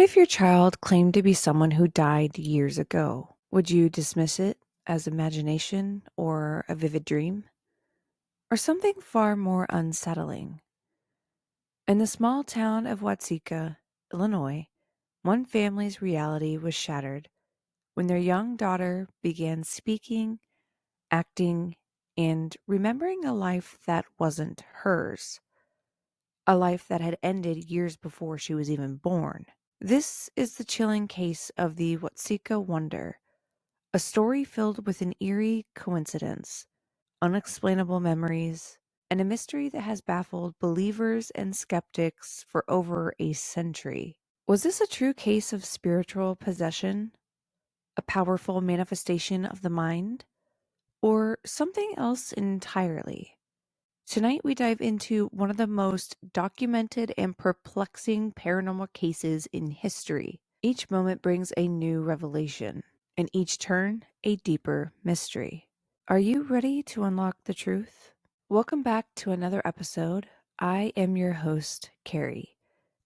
if your child claimed to be someone who died years ago? Would you dismiss it as imagination or a vivid dream? Or something far more unsettling? In the small town of Watseka, Illinois, one family's reality was shattered when their young daughter began speaking, acting, and remembering a life that wasn't hers, a life that had ended years before she was even born. This is the chilling case of the Watseka Wonder, a story filled with an eerie coincidence, unexplainable memories, and a mystery that has baffled believers and skeptics for over a century. Was this a true case of spiritual possession, a powerful manifestation of the mind, or something else entirely? Tonight, we dive into one of the most documented and perplexing paranormal cases in history. Each moment brings a new revelation, and each turn, a deeper mystery. Are you ready to unlock the truth? Welcome back to another episode. I am your host, Carrie,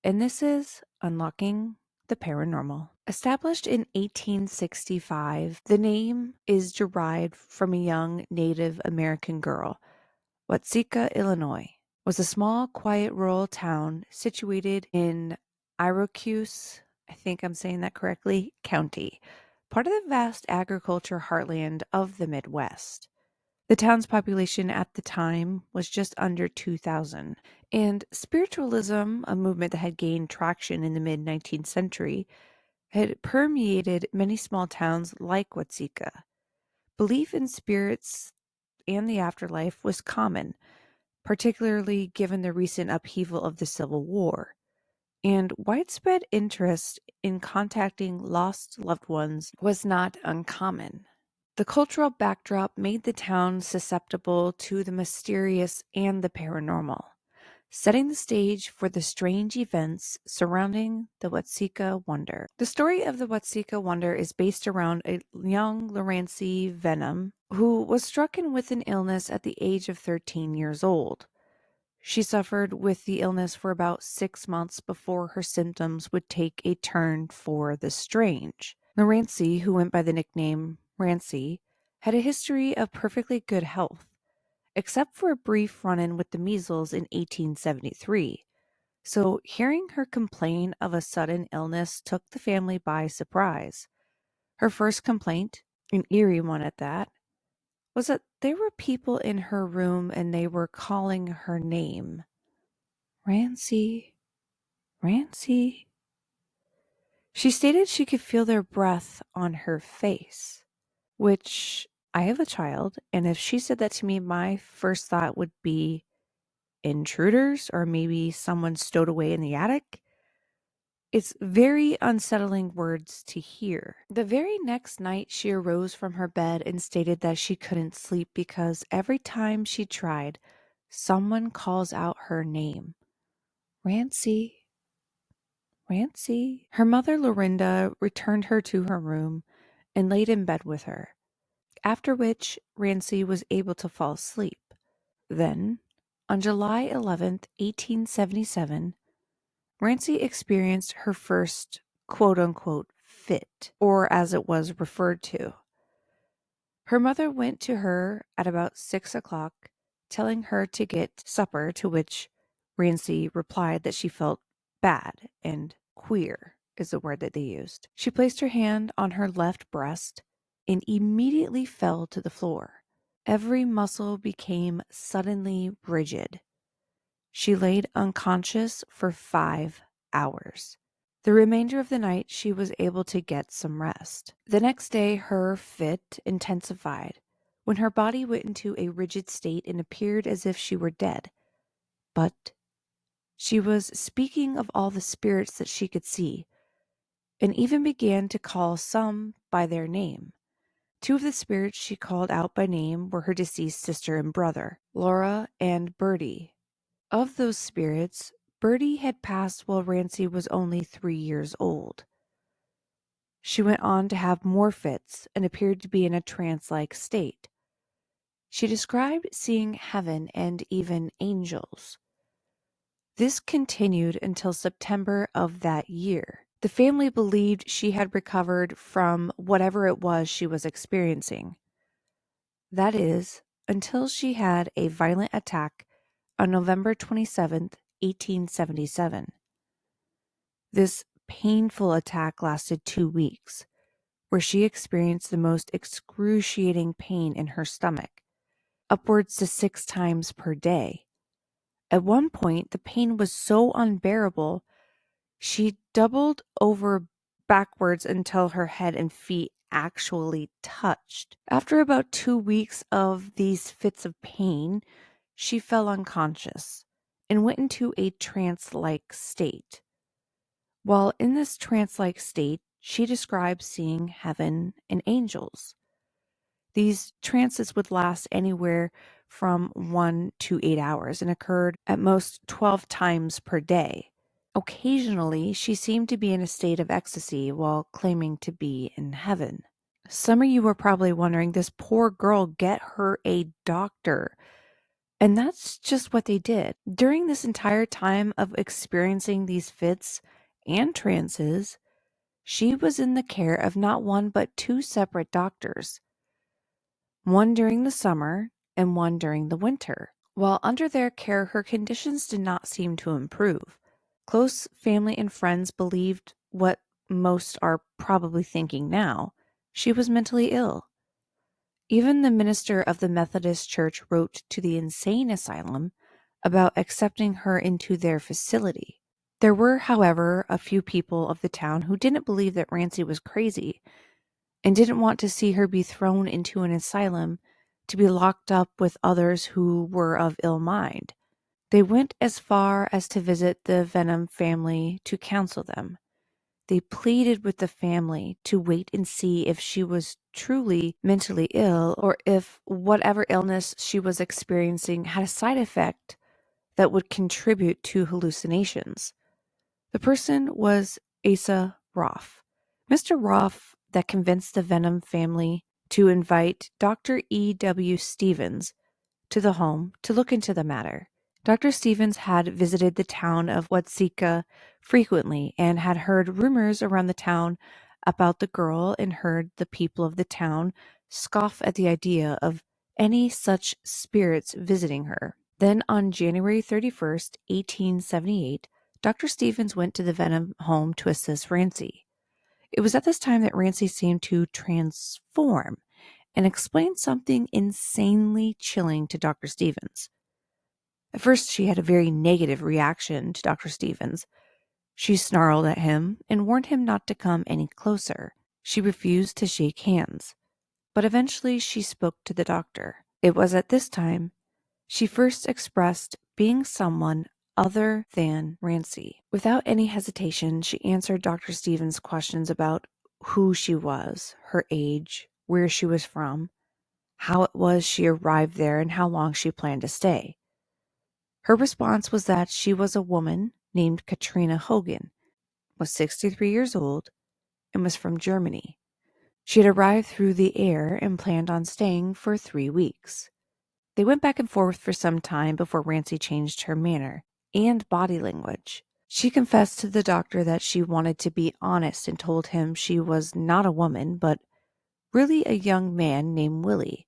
and this is Unlocking the Paranormal. Established in 1865, the name is derived from a young Native American girl. Watseka, Illinois, was a small, quiet rural town situated in Iroquois, I think I'm saying that correctly, County, part of the vast agriculture heartland of the Midwest. The town's population at the time was just under 2,000, and spiritualism, a movement that had gained traction in the mid-19th century, had permeated many small towns like Watseka. Belief in spirits and the afterlife was common, particularly given the recent upheaval of the Civil War, and widespread interest in contacting lost loved ones was not uncommon. The cultural backdrop made the town susceptible to the mysterious and the paranormal, setting the stage for the strange events surrounding the Watseka Wonder. The story of the Watseka Wonder is based around a young Lurancy Vennum who was stricken with an illness at the age of 13 years old. She suffered with the illness for about 6 months before her symptoms would take a turn for the strange. Rancy, who went by the nickname Rancy, had a history of perfectly good health, except for a brief run-in with the measles in 1873. So hearing her complain of a sudden illness took the family by surprise. Her first complaint, an eerie one at that, was that there were people in her room and they were calling her name. Rancy, Rancy. She stated she could feel their breath on her face, which I have a child, and if she said that to me, my first thought would be intruders or maybe someone stowed away in the attic. It's very unsettling words to hear. The very next night, she arose from her bed and stated that she couldn't sleep because every time she tried, someone calls out her name. Rancy, Rancy. Her mother, Lorinda, returned her to her room and laid in bed with her, after which Rancy was able to fall asleep. Then, on July 11th, 1877, Rancy experienced her first quote-unquote fit, or as it was referred to. Her mother went to her at about 6 o'clock, telling her to get supper, to which Rancy replied that she felt bad and queer is the word that they used. She placed her hand on her left breast and immediately fell to the floor. Every muscle became suddenly rigid. She laid unconscious for 5 hours. The remainder of the night, she was able to get some rest. The next day, her fit intensified when her body went into a rigid state and appeared as if she were dead. But she was speaking of all the spirits that she could see, and even began to call some by their name. 2 of the spirits she called out by name were her deceased sister and brother, Laura and Bertie. Of those spirits, Bertie had passed while Rancy was only 3 years old. She went on to have more fits and appeared to be in a trance-like state. She described seeing heaven and even angels. This continued until September of that year. The family believed she had recovered from whatever it was she was experiencing. That is, until she had a violent attack on November 27th, 1877. This painful attack lasted 2 weeks, where she experienced the most excruciating pain in her stomach, upwards to 6 times per day. At one point, the pain was so unbearable, she doubled over backwards until her head and feet actually touched. After about 2 weeks of these fits of pain, she fell unconscious and went into a trance-like state. While in this trance-like state, she describes seeing heaven and angels. These trances would last anywhere from 1 to 8 hours and occurred at most 12 times per day. Occasionally, she seemed to be in a state of ecstasy while claiming to be in heaven. Some of you are probably wondering, this poor girl, get her a doctor. And that's just what they did. During this entire time of experiencing these fits and trances, she was in the care of not one but 2 separate doctors, one during the summer and one during the winter. While under their care, her conditions did not seem to improve. Close family and friends believed what most are probably thinking now: she was mentally ill. Even the minister of the Methodist Church wrote to the insane asylum about accepting her into their facility. There were, however, a few people of the town who didn't believe that Rancy was crazy and didn't want to see her be thrown into an asylum to be locked up with others who were of ill mind. They went as far as to visit the Vennum family to counsel them. They pleaded with the family to wait and see if she was truly mentally ill or if whatever illness she was experiencing had a side effect that would contribute to hallucinations. The person was Asa Roth. Mr. Roth that convinced the Vennum family to invite Dr. E.W. Stevens to the home to look into the matter. Dr. Stevens had visited the town of Watseka frequently and had heard rumors around the town about the girl and heard the people of the town scoff at the idea of any such spirits visiting her. Then on January 31st, 1878, Dr. Stevens went to the Vennum home to assist Rancy. It was at this time that Rancy seemed to transform and explained something insanely chilling to Dr. Stevens. At first, she had a very negative reaction to Dr. Stevens. She snarled at him and warned him not to come any closer. She refused to shake hands, but eventually she spoke to the doctor. It was at this time she first expressed being someone other than Rancy. Without any hesitation, she answered Dr. Stevens' questions about who she was, her age, where she was from, how it was she arrived there, and how long she planned to stay. Her response was that she was a woman named Katrina Hogan, was 63 years old, and was from Germany. She had arrived through the air and planned on staying for 3 weeks. They went back and forth for some time before Rancy changed her manner and body language. She confessed to the doctor that she wanted to be honest and told him she was not a woman, but really a young man named Willie,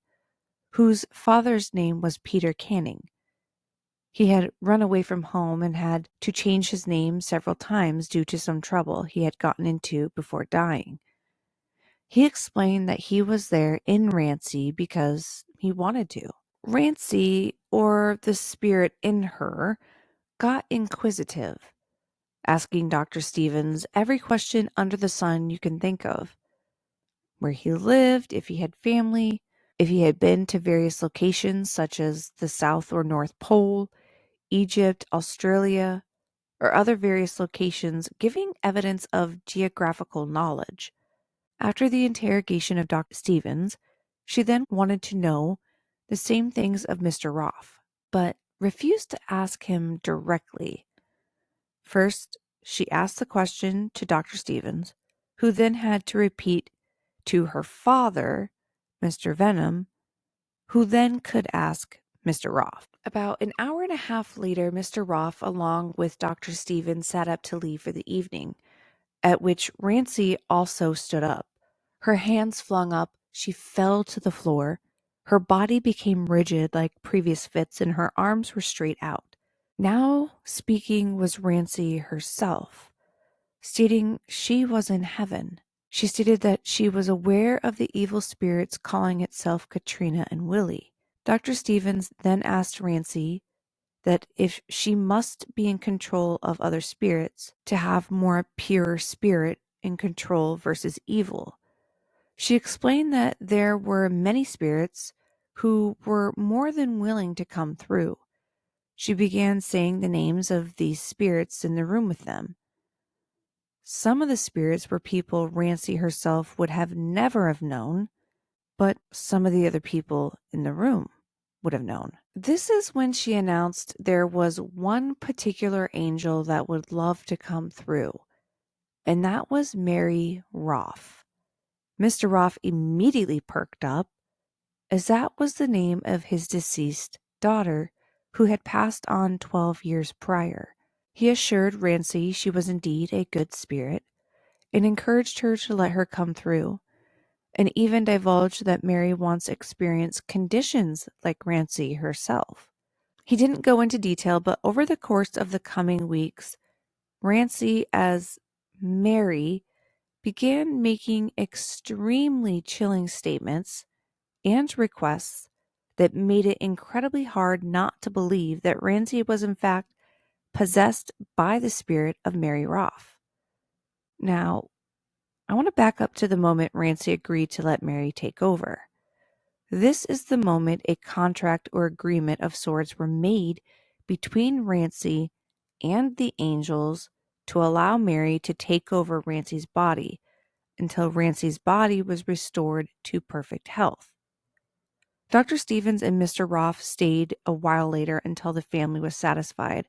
whose father's name was Peter Canning. He had run away from home and had to change his name several times due to some trouble he had gotten into before dying. He explained that he was there in Rancy because he wanted to. Rancy, or the spirit in her, got inquisitive, asking Dr. Stevens every question under the sun you can think of. Where he lived, if he had family, if he had been to various locations such as the South or North Pole, Egypt, Australia, or other various locations, giving evidence of geographical knowledge. After the interrogation of Dr. Stevens, she then wanted to know the same things of Mr. Roth, but refused to ask him directly. First, she asked the question to Dr. Stevens, who then had to repeat to her father, Mr. Vennum, who then could ask Mr. Roth. About an hour and a half later, Mr. Roth, along with Dr. Stevens, sat up to leave for the evening. at which Rancy also stood up. Her hands flung up, she fell to the floor. Her body became rigid like previous fits, and her arms were straight out. Now speaking was Rancy herself, stating she was in heaven. She stated that she was aware of the evil spirits calling itself Katrina and Willie. Dr. Stevens then asked Rancy that if she must be in control of other spirits to have more pure spirit in control versus evil. She explained that there were many spirits who were more than willing to come through. She began saying the names of these spirits in the room with them. Some of the spirits were people Rancy herself would have never have known, but some of the other people in the room would have known. This is when she announced there was one particular angel that would love to come through, and that was Mary Roff. Mr. Roth immediately perked up, as that was the name of his deceased daughter, who had passed on 12 years prior. He assured Rancy she was indeed a good spirit, and encouraged her to let her come through, and even divulged that Mary once experienced conditions like Rancy herself. He didn't go into detail, but over the course of the coming weeks, Rancy, as Mary, began making extremely chilling statements and requests that made it incredibly hard not to believe that Rancy was in fact possessed by the spirit of Mary Roff. Now, I want to back up to the moment Rancy agreed to let Mary take over. This is the moment a contract or agreement of sorts were made between Rancy and the angels to allow Mary to take over Rancy's body until Rancy's body was restored to perfect health. Dr. Stevens and Mr. Roth stayed a while later until the family was satisfied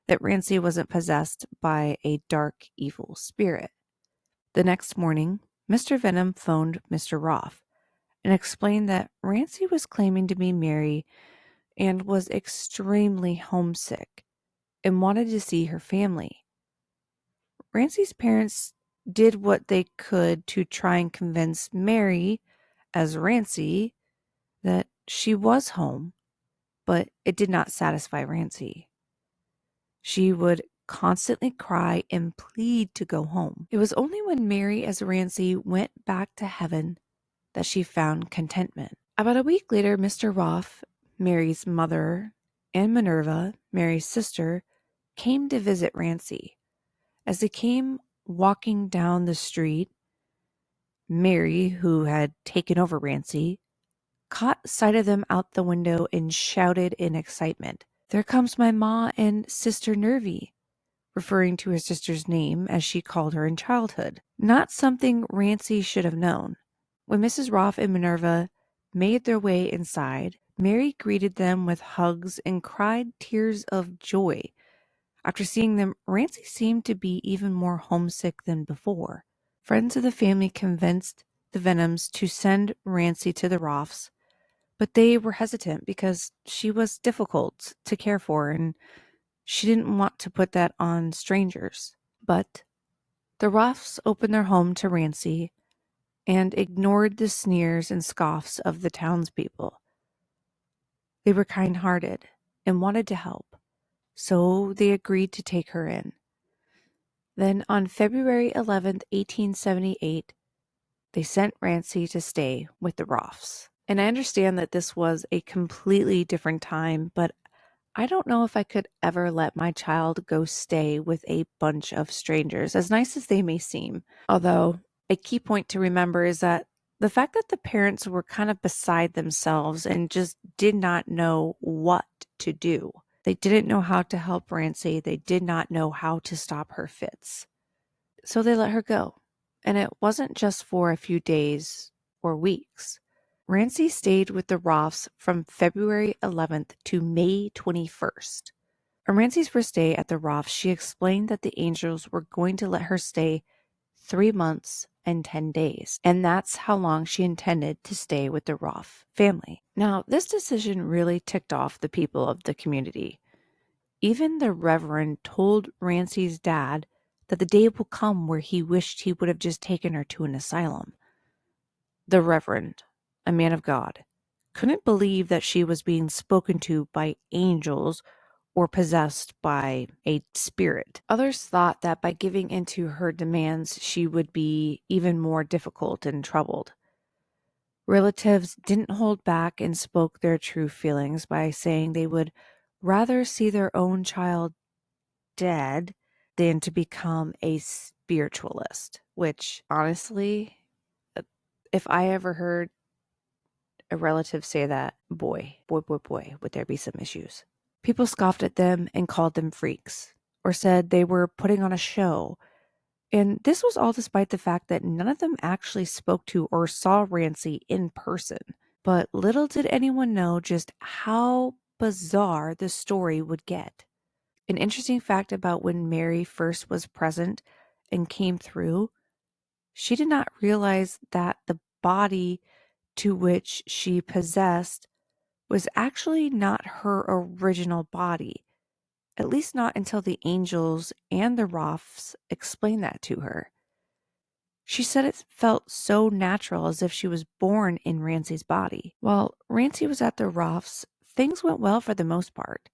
that Rancy wasn't possessed by a dark, evil spirit. The next morning, Mr. Vennum phoned Mr. Roth and explained that Rancy was claiming to be Mary and was extremely homesick and wanted to see her family. Rancy's parents did what they could to try and convince Mary, as Rancy, that she was home, but it did not satisfy Rancy. She would constantly cry and plead to go home. It was only when Mary, as Rancy, went back to heaven that she found contentment. About a week later, Mr. Roth, Mary's mother, and Minerva, Mary's sister, came to visit Rancy. As they came walking down the street, Mary, who had taken over Rancy, caught sight of them out the window and shouted in excitement, "There comes my ma and Sister Nervy," referring to her sister's name as she called her in childhood. Not something Rancy should have known. When Mrs. Roff and Minerva made their way inside, Mary greeted them with hugs and cried tears of joy. After seeing them, Rancy seemed to be even more homesick than before. Friends of the family convinced the Venoms to send Rancy to the Roffs, but they were hesitant because she was difficult to care for and she didn't want to put that on strangers. But the Roffs opened their home to Rancy and ignored the sneers and scoffs of the townspeople. They were kind-hearted and wanted to help, so they agreed to take her in. Then on February 11th, 1878, they sent Rancy to stay with the Roffs. And I understand that this was a completely different time, but I don't know if I could ever let my child go stay with a bunch of strangers, as nice as they may seem. Although, a key point to remember is that the fact that the parents were kind of beside themselves and just did not know what to do. They didn't know how to help Rancy. They did not know how to stop her fits. So they let her go. And it wasn't just for a few days or weeks. Rancy stayed with the Roths from February 11th to May 21st. On Rancy's first day at the Roths, she explained that the angels were going to let her stay 3 months and 10 days, and that's how long she intended to stay with the Roth family. Now, this decision really ticked off the people of the community. Even the Reverend told Rancy's dad that the day will come where he wished he would have just taken her to an asylum. The Reverend, a man of God, couldn't believe that she was being spoken to by angels or possessed by a spirit. Others thought that by giving into her demands, she would be even more difficult and troubled. Relatives didn't hold back and spoke their true feelings by saying they would rather see their own child dead than to become a spiritualist, which honestly, if I ever heard a relative say that, boy, would there be some issues. People scoffed at them and called them freaks, or said they were putting on a show. And this was all despite the fact that none of them actually spoke to or saw Rancy in person. But little did anyone know just how bizarre the story would get. An interesting fact about when Mary first was present and came through, she did not realize that the body to which she possessed was actually not her original body, at least not until the angels and the Roths explained that to her. She said it felt so natural, as if she was born in Rancy's body. While Rancy was at the Roths, things went well for the most part.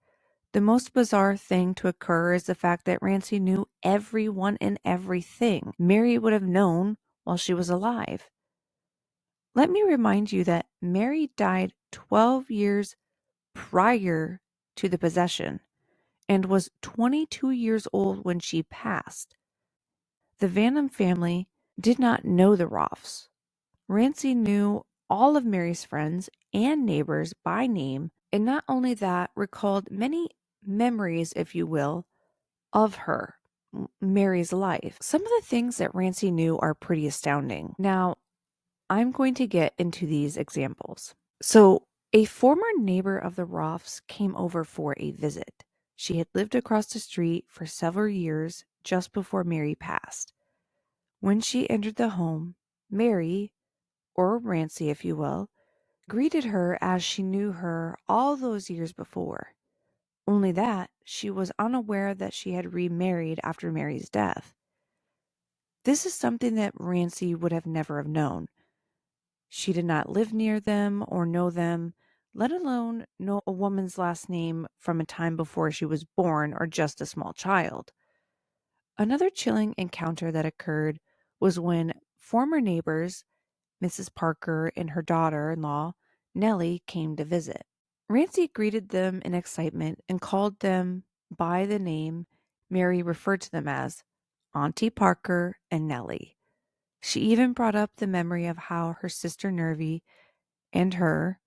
The most bizarre thing to occur is the fact that Rancy knew everyone and everything Mary would have known while she was alive. Let me remind you that Mary died 12 years prior to the possession and was 22 years old when she passed. The Vennum family did not know the Roths. Rancy knew all of Mary's friends and neighbors by name, and not only that, recalled many memories, if you will, of her, Mary's life. Some of the things that Rancy knew are pretty astounding. Now, I'm going to get into these examples. So, a former neighbor of the Roths came over for a visit. She had lived across the street for several years just before Mary passed. When she entered the home, Mary, or Rancy if you will, greeted her as she knew her all those years before. Only that she was unaware that she had remarried after Mary's death. This is something that Rancy would have never have known. She did not live near them or know them, let alone know a woman's last name from a time before she was born or just a small child. Another chilling encounter that occurred was when former neighbors, Mrs. Parker and her daughter-in-law, Nellie, came to visit. Rancy greeted them in excitement and called them by the name Mary referred to them as, Auntie Parker and Nellie. She even brought up the memory of how her sister Nervy and her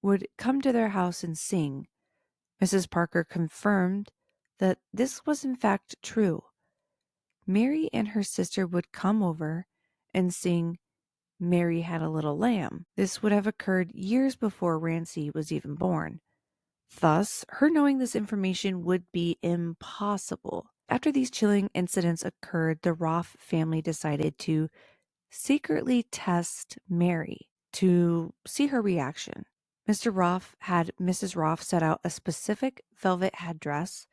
would come to their house and sing. Mrs. Parker confirmed that this was in fact true. Mary and her sister would come over and sing Mary Had a Little Lamb. This would have occurred years before Rancy was even born. Thus, her knowing this information would be impossible. After these chilling incidents occurred, the Roth family decided to secretly test Mary to see her reaction. Mr. Roth had Mrs. Roth set out a specific velvet headdress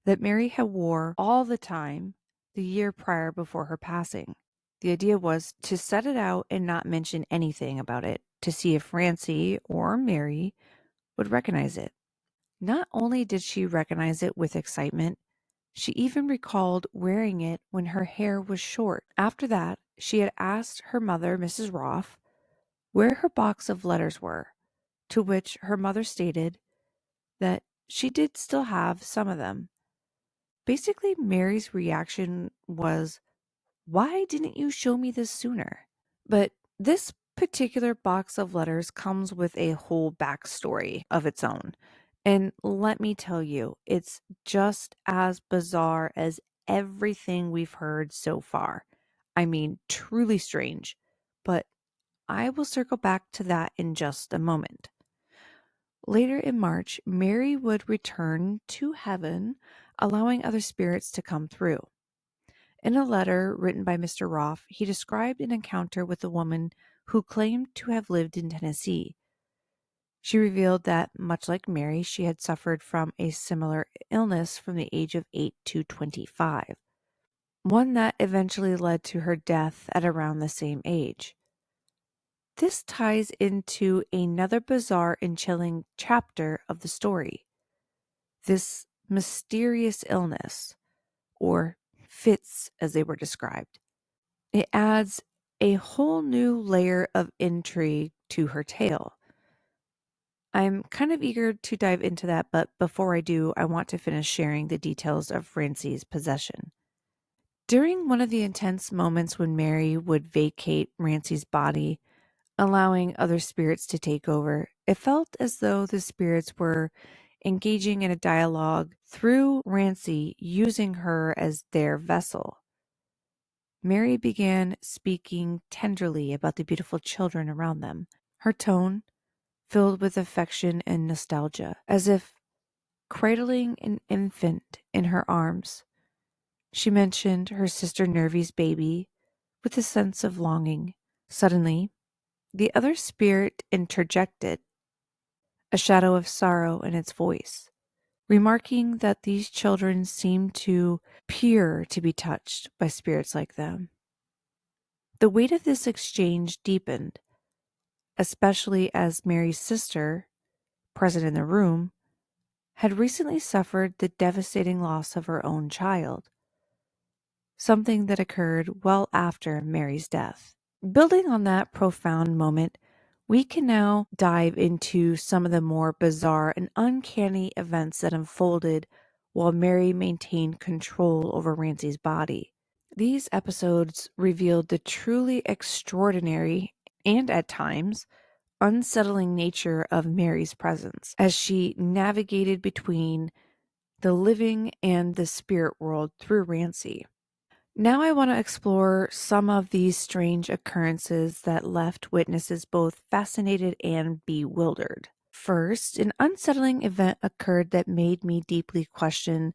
that Mary had wore all the time the year prior before her passing. The idea was to set it out and not mention anything about it to see if Rancy or Mary would recognize it. Not only did she recognize it with excitement, she even recalled wearing it when her hair was short. After that, she had asked her mother, Mrs. Roth, where her box of letters were, to which her mother stated that she did still have some of them. Basically, Mary's reaction was, "Why didn't you show me this sooner?" But this particular box of letters comes with a whole backstory of its own. And let me tell you, it's just as bizarre as everything we've heard so far. I mean, truly strange. But I will circle back to that in just a moment. Later in March, Mary would return to heaven, allowing other spirits to come through. In a letter written by Mr. Roth, he described an encounter with a woman who claimed to have lived in Tennessee. She revealed that, much like Mary, she had suffered from a similar illness from the age of 8 to 25. one that eventually led to her death at around the same age. This ties into another bizarre and chilling chapter of the story. This mysterious illness, or fits as they were described. It adds a whole new layer of intrigue to her tale. I'm kind of eager to dive into that, but before I do, I want to finish sharing the details of Rancy's possession. During one of the intense moments when Mary would vacate Rancy's body, allowing other spirits to take over, it felt as though the spirits were engaging in a dialogue through Rancy, using her as their vessel. Mary began speaking tenderly about the beautiful children around them, her tone filled with affection and nostalgia, as if cradling an infant in her arms. She mentioned her sister Nervy's baby with a sense of longing. Suddenly, the other spirit interjected, a shadow of sorrow in its voice, remarking that these children seemed to appear to be touched by spirits like them. The weight of this exchange deepened, especially as Mary's sister, present in the room, had recently suffered the devastating loss of her own child, something that occurred well after Mary's death. Building on that profound moment, we can now dive into some of the more bizarre and uncanny events that unfolded while Mary maintained control over Rancy's body. These episodes revealed the truly extraordinary and, at times, unsettling nature of Mary's presence as she navigated between the living and the spirit world through Rancy. Now I want to explore some of these strange occurrences that left witnesses both fascinated and bewildered. First, an unsettling event occurred that made me deeply question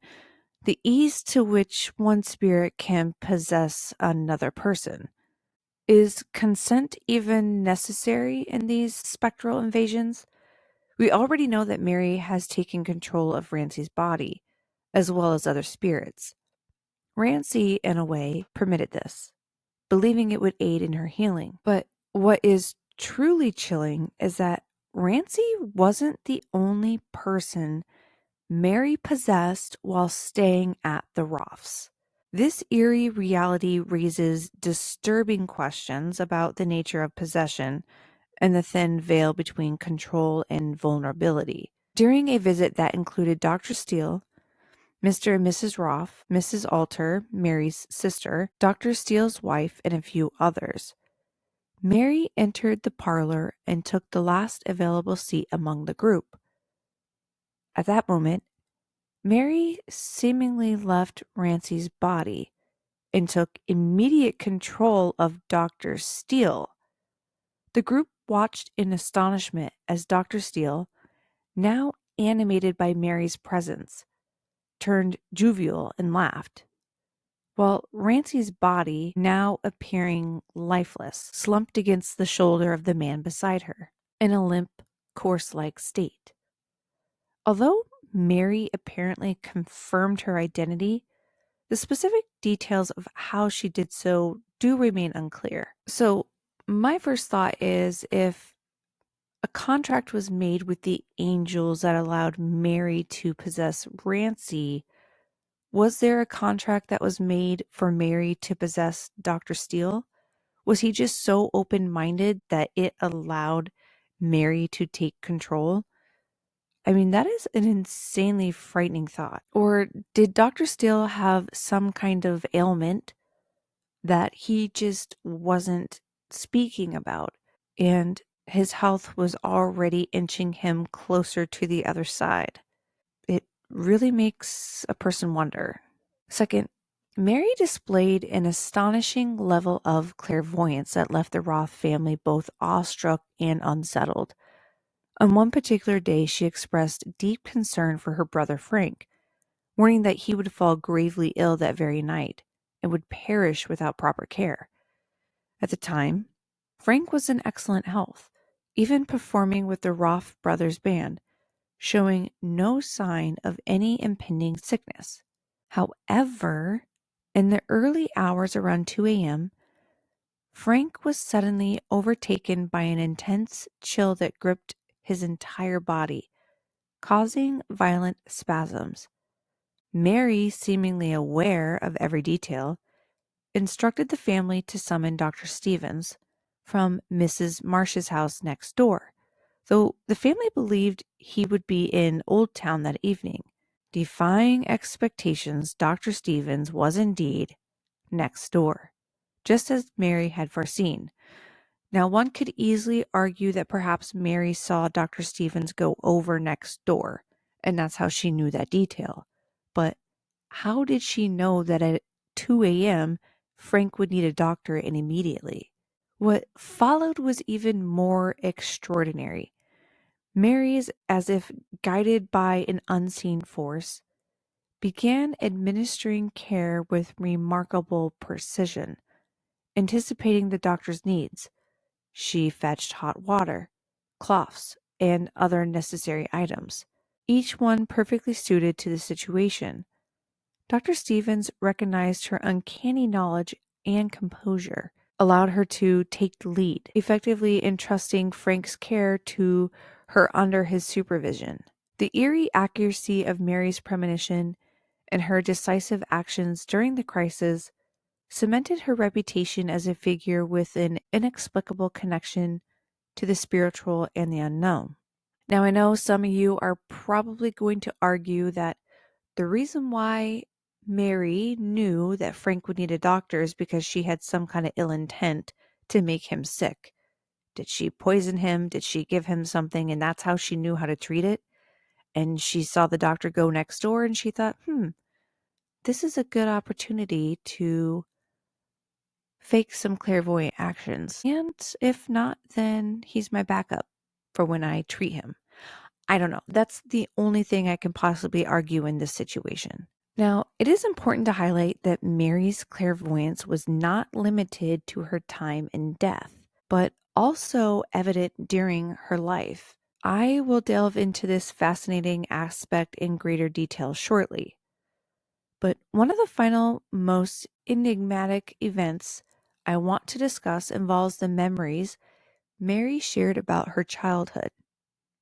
the ease to which one spirit can possess another person. Is consent even necessary in these spectral invasions? We already know that Mary has taken control of Rancy's body, as well as other spirits. Rancy, in a way, permitted this, believing it would aid in her healing. But what is truly chilling is that Rancy wasn't the only person Mary possessed while staying at the Roths. This eerie reality raises disturbing questions about the nature of possession and the thin veil between control and vulnerability. During a visit that included Dr. Steele, Mr. and Mrs. Roff, Mrs. Alter, Mary's sister, Dr. Steele's wife, and a few others, Mary entered the parlor and took the last available seat among the group. At that moment, Mary seemingly left Rancy's body and took immediate control of Dr. Steele. The group watched in astonishment as Dr. Steele, now animated by Mary's presence, turned jovial and laughed, while Rancy's body, now appearing lifeless, slumped against the shoulder of the man beside her, in a limp, corpse-like state. Although Mary apparently confirmed her identity, the specific details of how she did so do remain unclear. So, my first thought is, if a contract was made with the angels that allowed Mary to possess Rancy, was there a contract that was made for Mary to possess Dr. Steele? Was he just so open-minded that it allowed Mary to take control? I mean, that is an insanely frightening thought. Or did Dr. Steele have some kind of ailment that he just wasn't speaking about, and his health was already inching him closer to the other side? It really makes a person wonder. Second, Mary displayed an astonishing level of clairvoyance that left the Roth family both awestruck and unsettled. On one particular day, she expressed deep concern for her brother Frank, warning that he would fall gravely ill that very night and would perish without proper care. At the time, Frank was in excellent health, even performing with the Roth brothers band, showing no sign of any impending sickness. However, In the early hours around 2 a.m., Frank was suddenly overtaken by an intense chill that gripped his entire body, causing violent spasms. Mary, seemingly aware of every detail, instructed the family to summon Dr. Stevens from Mrs. Marsh's house next door, though the family believed he would be in Old Town that evening. Defying expectations, Dr. Stevens was indeed next door, just as Mary had foreseen. Now, one could easily argue that perhaps Mary saw Dr. Stevens go over next door, and that's how she knew that detail. But how did she know that at 2 a.m., Frank would need a doctor and immediately? What followed was even more extraordinary. Mary's, as if guided by an unseen force, began administering care with remarkable precision, anticipating the doctor's needs. She fetched hot water, cloths, and other necessary items, each one perfectly suited to the situation. Dr. Stevens recognized her uncanny knowledge and composure, allowed her to take the lead, effectively entrusting Frank's care to her under his supervision. The eerie accuracy of Mary's premonition and her decisive actions during the crisis cemented her reputation as a figure with an inexplicable connection to the spiritual and the unknown. Now, I know some of you are probably going to argue that the reason why Mary knew that Frank would need a doctor is because she had some kind of ill intent to make him sick. Did she poison him? Did she give him something and that's how she knew how to treat it? And she saw the doctor go next door and she thought, this is a good opportunity to fake some clairvoyant actions. And if not, then he's my backup for when I treat him. I don't know. That's the only thing I can possibly argue in this situation. Now, it is important to highlight that Mary's clairvoyance was not limited to her time in death, but also evident during her life. I will delve into this fascinating aspect in greater detail shortly. But one of the final, most enigmatic events I want to discuss involves the memories Mary shared about her childhood.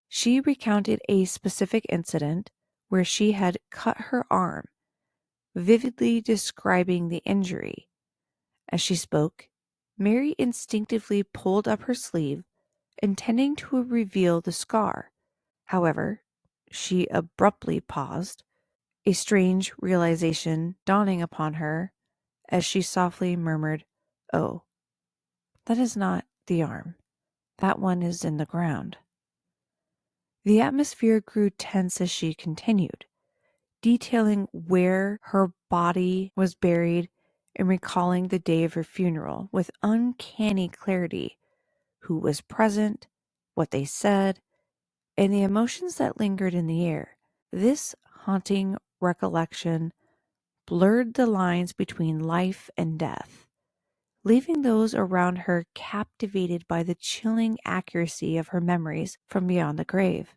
She recounted a specific incident where she had cut her arm, vividly describing the injury. As she spoke, Mary instinctively pulled up her sleeve, intending to reveal the scar. However, she abruptly paused, a strange realization dawning upon her as she softly murmured, "Oh, that is not the arm. That one is in the ground." The atmosphere grew tense as she continued, detailing where her body was buried and recalling the day of her funeral with uncanny clarity, who was present, what they said, and the emotions that lingered in the air. This haunting recollection blurred the lines between life and death, leaving those around her captivated by the chilling accuracy of her memories from beyond the grave.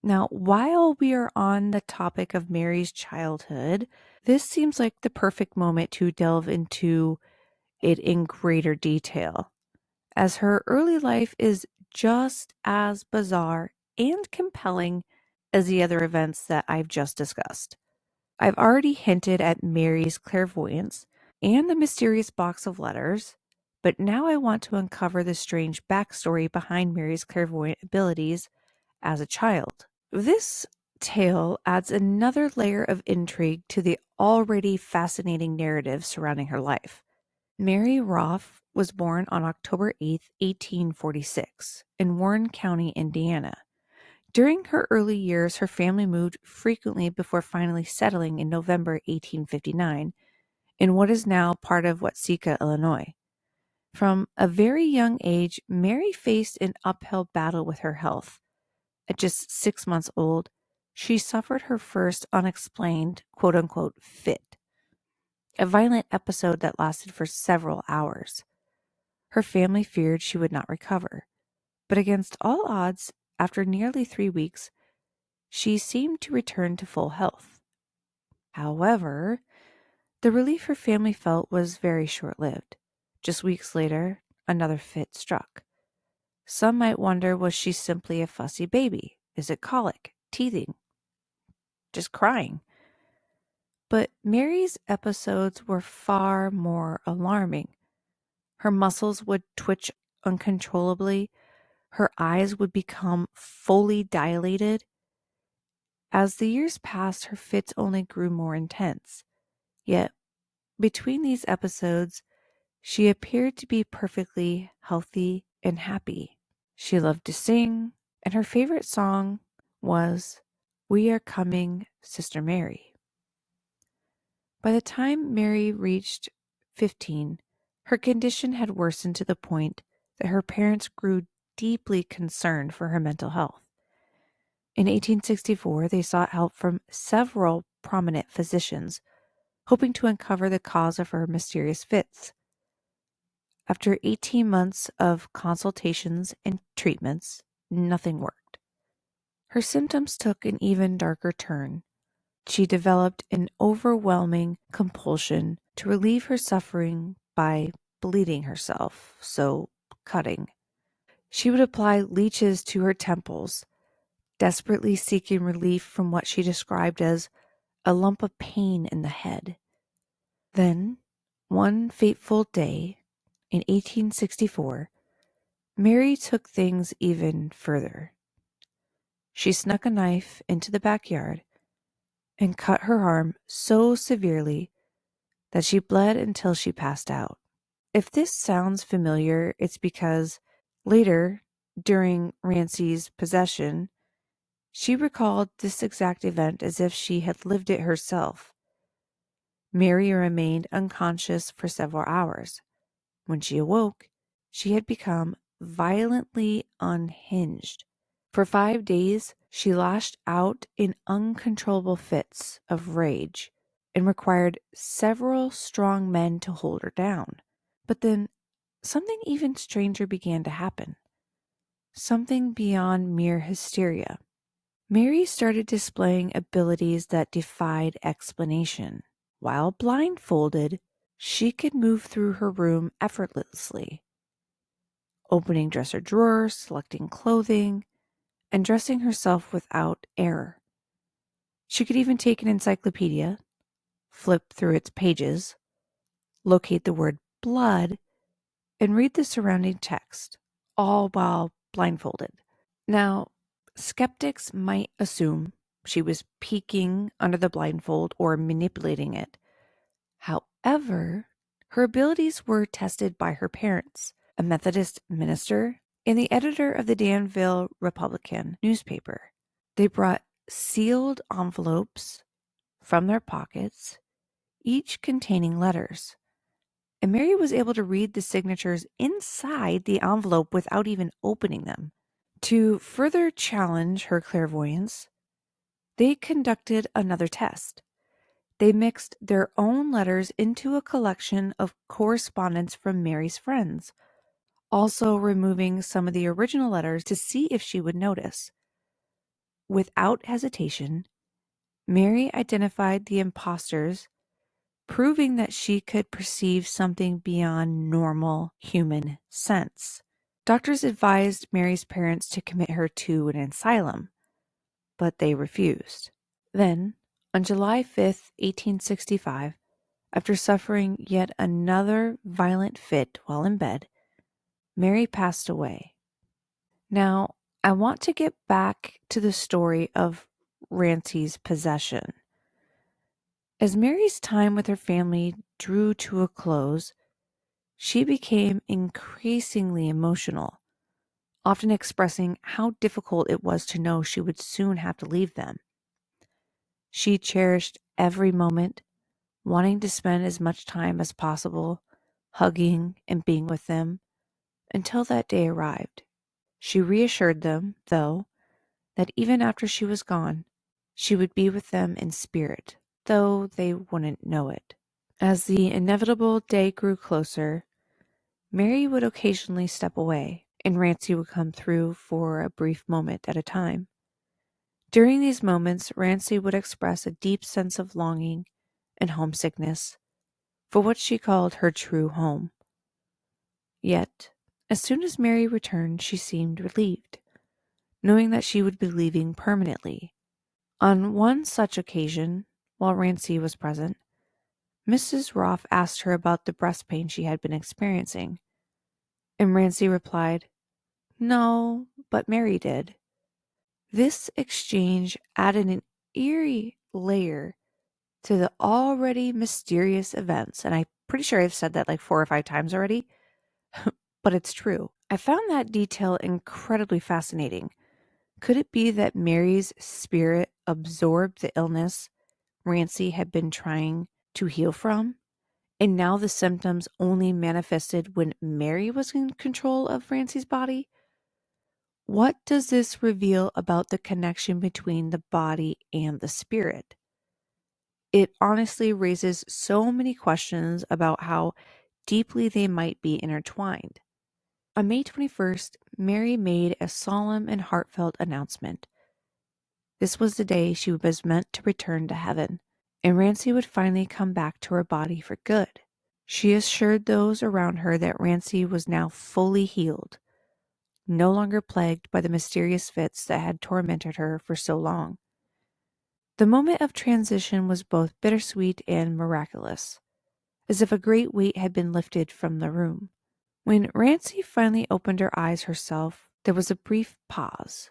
Now, while we are on the topic of Mary's childhood, this seems like the perfect moment to delve into it in greater detail, as her early life is just as bizarre and compelling as the other events that I've just discussed. I've already hinted at Mary's clairvoyance and the mysterious box of letters, but now I want to uncover the strange backstory behind Mary's clairvoyant abilities as a child. This tale adds another layer of intrigue to the already fascinating narrative surrounding her life. Mary Roff was born on October 8th, 1846, in Warren County, Indiana. During her early years, her family moved frequently before finally settling in November 1859 in what is now part of Watseka, Illinois. From a very young age, Mary faced an uphill battle with her health. At just 6 months old, she suffered her first unexplained, quote-unquote, fit, a violent episode that lasted for several hours. Her family feared she would not recover, but against all odds, after nearly 3 weeks, she seemed to return to full health. However, The relief her family felt was very short-lived. Just weeks later, another fit struck. Some might wonder, was she simply a fussy baby? Is it colic, teething, just crying? But Mary's episodes were far more alarming. Her muscles would twitch uncontrollably. Her eyes would become fully dilated. As the years passed, her fits only grew more intense. Yet, between these episodes, she appeared to be perfectly healthy and happy. She loved to sing, and her favorite song was "We Are Coming, Sister Mary." By the time Mary reached 15, her condition had worsened to the point that her parents grew deeply concerned for her mental health. In 1864, they sought help from several prominent physicians, hoping to uncover the cause of her mysterious fits. After 18 months of consultations and treatments, nothing worked. Her symptoms took an even darker turn. She developed an overwhelming compulsion to relieve her suffering by bleeding herself, so cutting. She would apply leeches to her temples, desperately seeking relief from what she described as a lump of pain in the head. Then, one fateful day in 1864, Mary took things even further. She snuck a knife into the backyard and cut her arm so severely that she bled until she passed out. If this sounds familiar, it's because later, during Rancy's possession, she recalled this exact event as if she had lived it herself. Mary remained unconscious for several hours. When she awoke, she had become violently unhinged. For 5 days, she lashed out in uncontrollable fits of rage and required several strong men to hold her down. But then something even stranger began to happen. Something beyond mere hysteria. Mary started displaying abilities that defied explanation. While blindfolded, she could move through her room effortlessly, opening dresser drawers, selecting clothing, and dressing herself without error. She could even take an encyclopedia, flip through its pages, locate the word blood, and read the surrounding text, all while blindfolded. Now, skeptics might assume she was peeking under the blindfold or manipulating it. However, her abilities were tested by her parents, a Methodist minister, and the editor of the Danville Republican newspaper. They brought sealed envelopes from their pockets, each containing letters. And Mary was able to read the signatures inside the envelope without even opening them. To further challenge her clairvoyance, they conducted another test. They mixed their own letters into a collection of correspondence from Mary's friends, also removing some of the original letters to see if she would notice. Without hesitation, Mary identified the imposters, proving that she could perceive something beyond normal human sense. Doctors advised Mary's parents to commit her to an asylum, but they refused. Then, on July 5th, 1865, after suffering yet another violent fit while in bed, Mary passed away. Now, I want to get back to the story of Rancy's possession. As Mary's time with her family drew to a close, she became increasingly emotional, often expressing how difficult it was to know she would soon have to leave them. She cherished every moment, wanting to spend as much time as possible hugging and being with them until that day arrived. She reassured them, though, that even after she was gone, she would be with them in spirit, though they wouldn't know it. As the inevitable day grew closer, Mary would occasionally step away, and Rancy would come through for a brief moment at a time. During these moments, Rancy would express a deep sense of longing and homesickness, for what she called her true home. Yet, as soon as Mary returned, she seemed relieved, knowing that she would be leaving permanently. On one such occasion, while Rancy was present, Mrs. Roff asked her about the breast pain she had been experiencing, and Rancy replied, "No, but Mary did." This exchange added an eerie layer to the already mysterious events, and I'm pretty sure I've said that like 4 or 5 times already, but it's true. I found that detail incredibly fascinating. Could it be that Mary's spirit absorbed the illness Rancy had been trying to heal from, and now the symptoms only manifested when Mary was in control of Rancy's body? What does this reveal about the connection between the body and the spirit? It honestly raises so many questions about how deeply they might be intertwined. On May 21st, Mary made a solemn and heartfelt announcement. This was the day she was meant to return to heaven, and Rancy would finally come back to her body for good. She assured those around her that Rancy was now fully healed, no longer plagued by the mysterious fits that had tormented her for so long. The moment of transition was both bittersweet and miraculous, as if a great weight had been lifted from the room. When Rancy finally opened her eyes herself, there was a brief pause,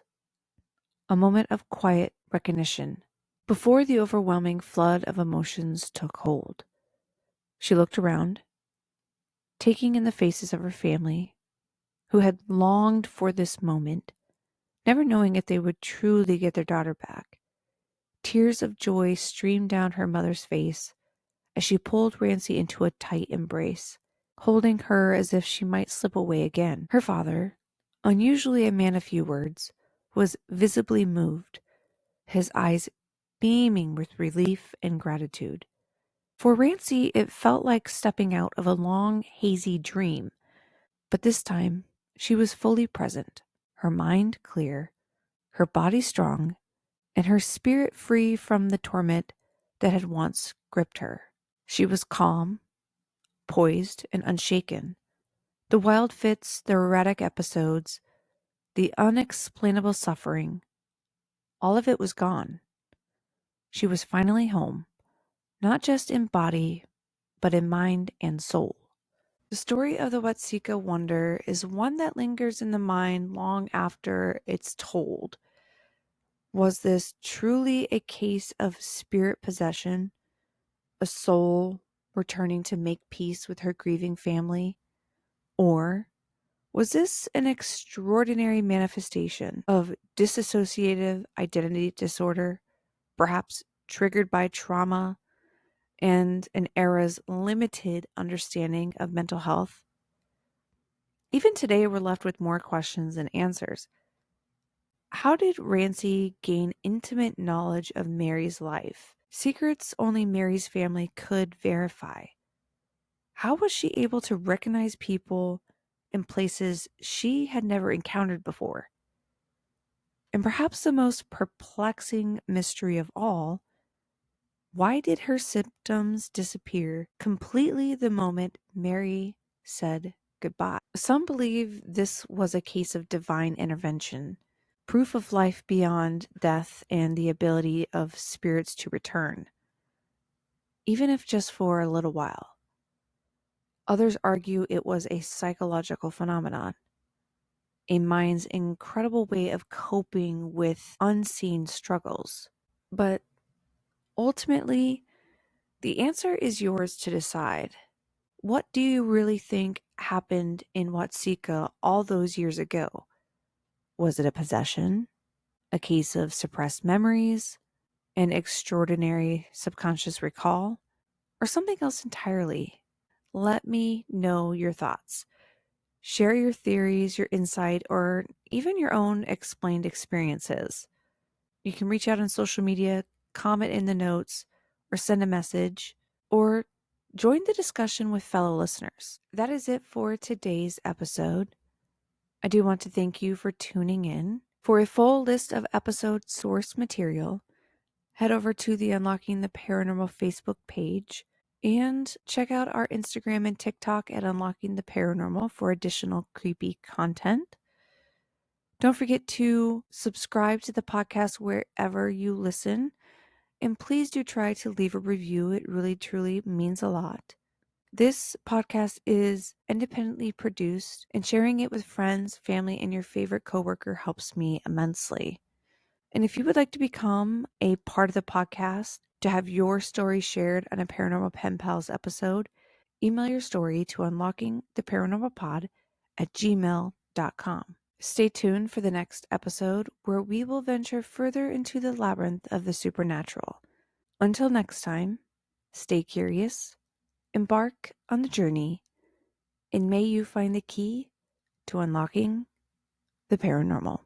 a moment of quiet recognition, before the overwhelming flood of emotions took hold. She looked around, taking in the faces of her family, who had longed for this moment, never knowing if they would truly get their daughter back. Tears of joy streamed down her mother's face as she pulled Rancy into a tight embrace, holding her as if she might slip away again. Her father, unusually a man of few words, was visibly moved, his eyes beaming with relief and gratitude. For Rancy, it felt like stepping out of a long, hazy dream, but this time she was fully present, her mind clear, her body strong, and her spirit free from the torment that had once gripped her. She was calm, poised, and unshaken. The wild fits, the erratic episodes, the unexplainable suffering, all of it was gone. She was finally home, not just in body, but in mind and soul. The story of the Watseka Wonder is one that lingers in the mind long after it's told. Was this truly a case of spirit possession, a soul returning to make peace with her grieving family? Or was this an extraordinary manifestation of dissociative identity disorder, perhaps triggered by trauma and an era's limited understanding of mental health? Even today, we're left with more questions than answers. How did Rancy gain intimate knowledge of Mary's life? Secrets only Mary's family could verify. How was she able to recognize people in places she had never encountered before? And perhaps the most perplexing mystery of all, why did her symptoms disappear completely the moment Mary said goodbye? Some believe this was a case of divine intervention, proof of life beyond death and the ability of spirits to return, even if just for a little while. Others argue it was a psychological phenomenon, a mind's incredible way of coping with unseen struggles. But ultimately, the answer is yours to decide. What do you really think happened in Watseka all those years ago? Was it a possession, a case of suppressed memories, an extraordinary subconscious recall, or something else entirely? Let me know your thoughts. Share your theories, your insight, or even your own explained experiences. You can reach out on social media, comment in the notes, or send a message, or join the discussion with fellow listeners. That is it for today's episode. I do want to thank you for tuning in. For a full list of episode source material, head over to the Unlocking the Paranormal Facebook page. And check out our Instagram and TikTok at Unlocking the Paranormal for additional creepy content. Don't forget to subscribe to the podcast wherever you listen. And please do try to leave a review. It really, truly means a lot. This podcast is independently produced, and sharing it with friends, family, and your favorite coworker helps me immensely. And if you would like to become a part of the podcast, to have your story shared on a Paranormal Pen Pals episode, email your story to unlockingtheparanormalpod@gmail.com. Stay tuned for the next episode where we will venture further into the labyrinth of the supernatural. Until next time, stay curious, embark on the journey, and may you find the key to unlocking the paranormal.